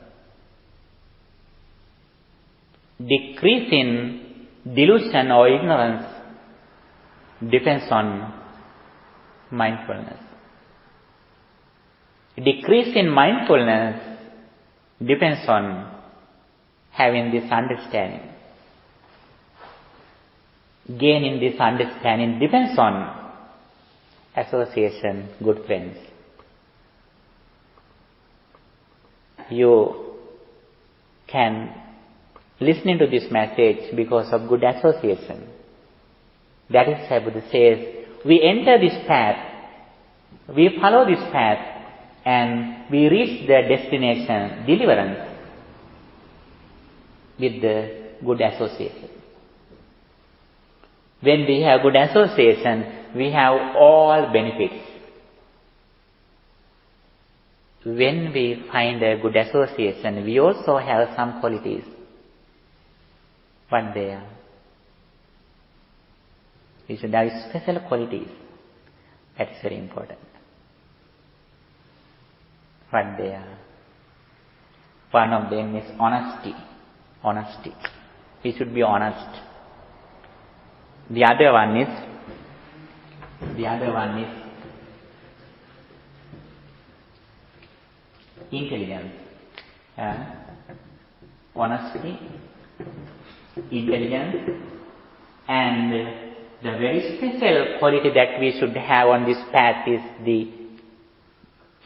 Decreasing delusion or ignorance depends on mindfulness. Decrease in mindfulness depends on having this understanding. Gaining this understanding depends on association, good friends. You can listen to this message because of good association. That is why Buddha says, we enter this path, we follow this path, and we reach the destination, deliverance, with the good association. When we have good association, we have all benefits. When we find a good association, we also have some qualities. What they are? We should have special qualities. That is very important. What they are? One of them is honesty. Honesty. We should be honest. The other one is intelligence. Honesty, intelligence, and the very special quality that we should have on this path is the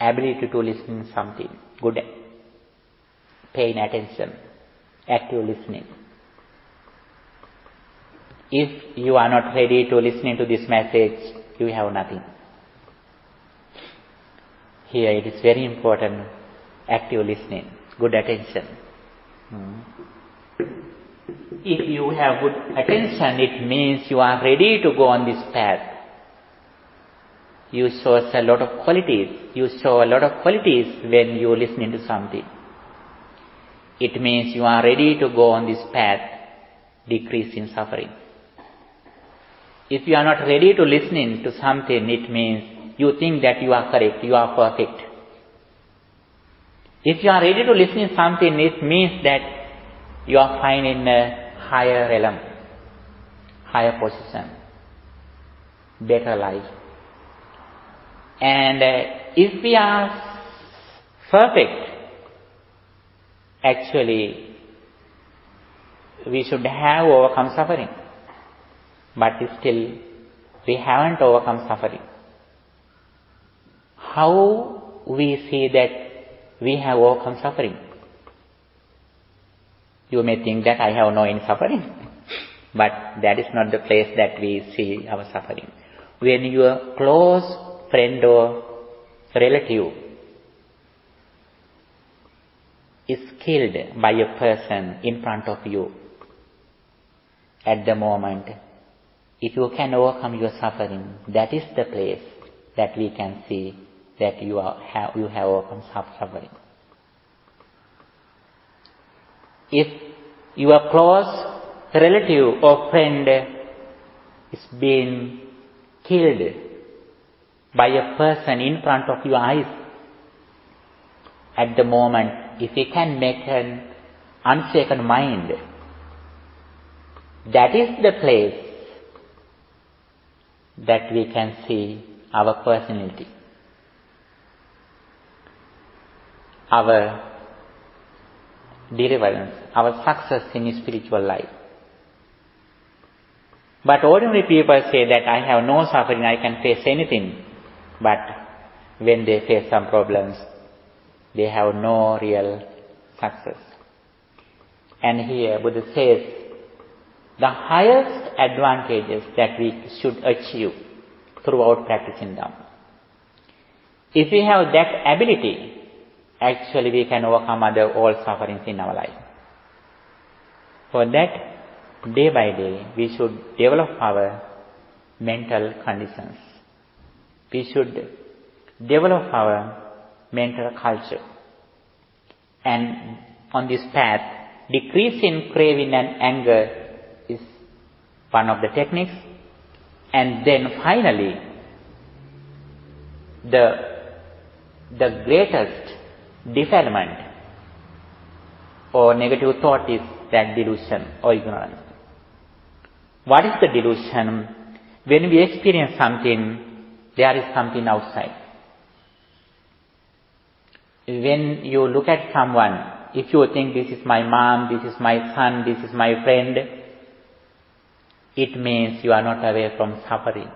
ability to listen to something, good, paying attention, active listening. If you are not ready to listen to this message, you have nothing. Here it is very important, active listening, good attention. If you have good attention, it means you are ready to go on this path. You show a lot of qualities. You show a lot of qualities when you are listening to something. It means you are ready to go on this path, decrease in suffering. If you are not ready to listening to something, it means you think that you are correct, you are perfect. If you are ready to listen to something, it means that you are fine in a higher realm, higher position, better life. And if we are perfect, actually we should have overcome suffering. But still we haven't overcome suffering. How we see that we have overcome suffering? You may think that I have no any suffering. But that is not the place that we see our suffering. When your close friend or relative is killed by a person in front of you, at the moment, if you can overcome your suffering, that is the place that we can see that you have overcome suffering. If your close relative or friend is being killed by a person in front of your eyes, at the moment, if we can make an unshaken mind, that is the place that we can see our personality, our deliverance, our success in spiritual life. But ordinary people say that I have no suffering, I can face anything. But when they face some problems, they have no real success. And here Buddha says, the highest advantages that we should achieve throughout practicing Dhamma. If we have that ability, actually we can overcome all sufferings in our life. For that, day by day, we should develop our mental conditions. We should develop our mental culture. And on this path, decrease in craving and anger is one of the techniques. And then finally, the greatest defilement or negative thought is that delusion or ignorance. What is the delusion? When we experience something, there is something outside. When you look at someone, if you think this is my mom, this is my son, this is my friend, it means you are not away from suffering.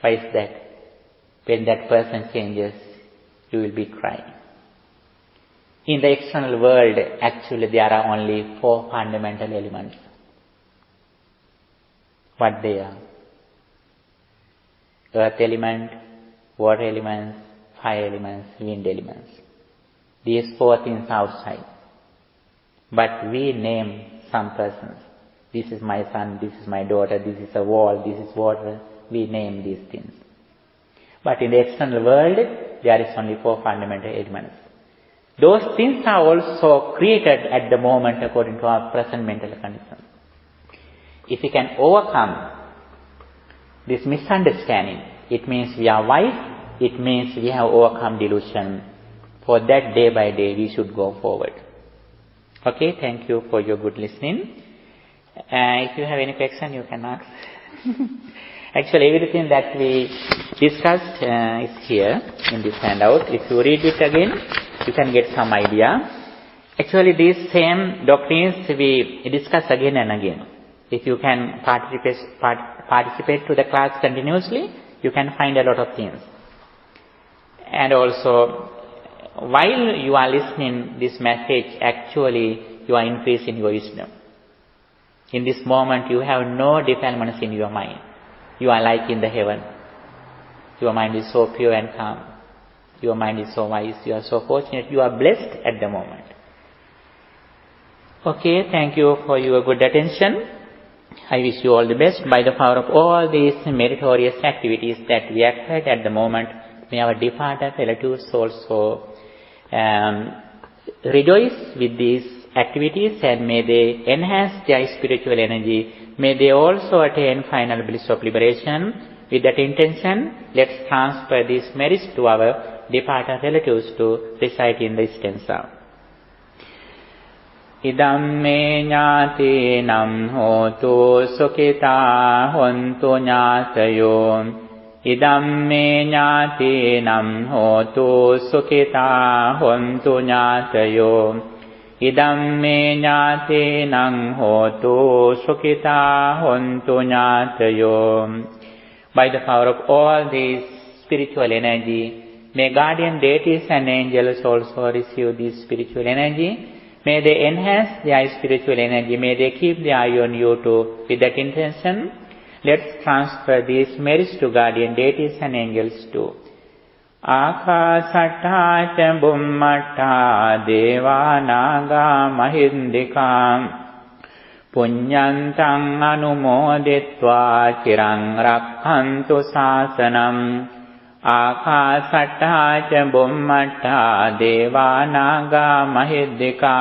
Why is that? When that person changes, you will be crying. In the external world, actually there are only 4 fundamental elements. What they are? Earth element, water elements, fire elements, wind elements. These 4 things outside. But we name some persons. This is my son, this is my daughter, this is a wall, this is water. We name these things. But in the external world, there is only 4 fundamental elements. Those things are also created at the moment according to our present mental condition. If we can overcome this misunderstanding, it means we are wise, it means we have overcome delusion. For that, day by day, we should go forward. Okay, thank you for your good listening. If you have any question, you can ask. Actually, everything that we discussed is here in this handout. If you read it again, you can get some idea. Actually, these same doctrines we discuss again and again. If you can participate to the class continuously, you can find a lot of things. And also, while you are listening this message, actually you are increasing your wisdom. In this moment, you have no defilements in your mind. You are like in the heaven. Your mind is so pure and calm. Your mind is so wise. You are so fortunate. You are blessed at the moment. Okay, thank you for your good attention. I wish you all the best. By the power of all these meritorious activities that we acted at the moment, may our departed relatives also rejoice with these activities, and may they enhance their spiritual energy. May they also attain final bliss of liberation. With that intention, let's transfer these merits to our departed relatives to recite in the stanza. Idam me ñātīnam hotu sukhitā hontu ñātayo. Idam me ñātīnam hotu sukhitā hontu ñātayo. Idam me ñātīnam hotu sukhitā hontu ñātayo. By the power of all this spiritual energy, may guardian deities and angels also receive this spiritual energy. May they enhance their spiritual energy. May they keep their eye on you too. With that intention, let's transfer these merits to guardian deities and angels too. Ākāsattā ca bhummattā devā nāgā mahindikā puññantaṃ anumoditvā chiraṃ rakkhantu sāsanam. Ākāsattā ca bhummattā devā nāgā mahindikā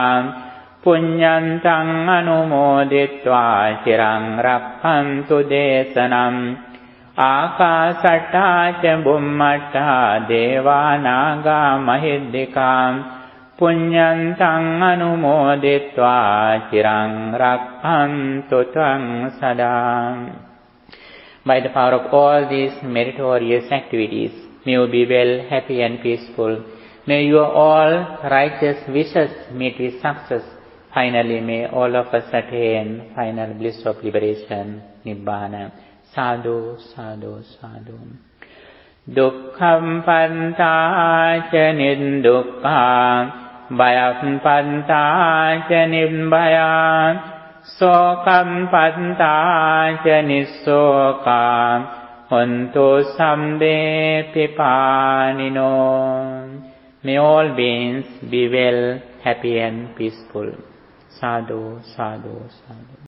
puññantaṃ anumoditvā chiraṃ rakkhantu desanam. Ākāsattā ca bhummattā devā nāgā mahindikā puññantaṃ anumoditvā chiraṃ rakkhantu tvaṃ sadā. By the power of all these meritorious activities, may you be well, happy and peaceful. May your all righteous wishes meet with success. Finally, may all of us attain final bliss of liberation, Nibbana. Sadhu, sadhu, sadhu. Dukkham pantāca niddukkhaṃ, bhayam pantāca nibbhayam, sokam pantāca nissokam, hontu sambe pipānino. May all beings be well, happy and peaceful. Sadhu, sadhu, sadhu.